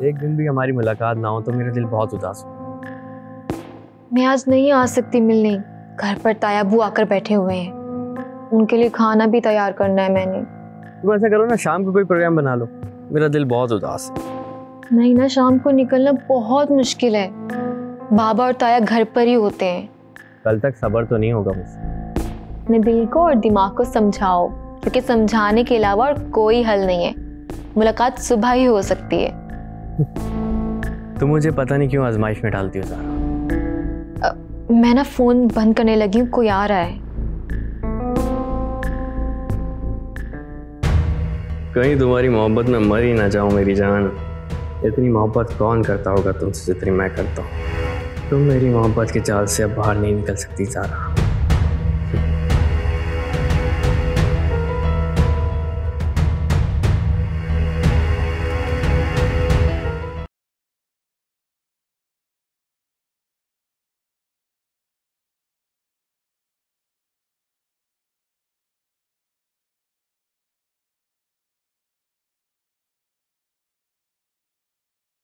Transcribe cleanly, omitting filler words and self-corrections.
एक दिन भी हमारी मुलाकात ना हो तो मेरा दिल बहुत उदास हो। मैं आज नहीं आ सकती मिलने। घर पर ताया बू आकर बैठे हुए हैं, उनके लिए खाना भी तैयार करना है मैंने। तुम ऐसा करो ना, शाम को कोई प्रोग्राम बना लो, मेरा दिल बहुत उदास है। नहीं ना, शाम को निकलना बहुत मुश्किल है। बाबा और ताया घर पर ही होते हैं। कल तक सब्र तो नहीं होगा मुझसे। अपने दिल को और दिमाग को समझाओ, क्योंकि समझाने के अलावा और कोई हल नहीं है। मुलाकात सुबह ही हो सकती है। तुम मुझे पता नहीं क्यों आजमाइश में डालती हो ज़ारा। मैं ना फोन बंद करने लगी हूँ, कोई आ रहा है। कहीं तुम्हारी मोहब्बत में मर ही ना जाऊं मेरी जान। इतनी मोहब्बत कौन करता होगा तुमसे जितनी मैं करता हूँ। तुम मेरी मोहब्बत के जाल से अब बाहर नहीं निकल सकती ज़ारा।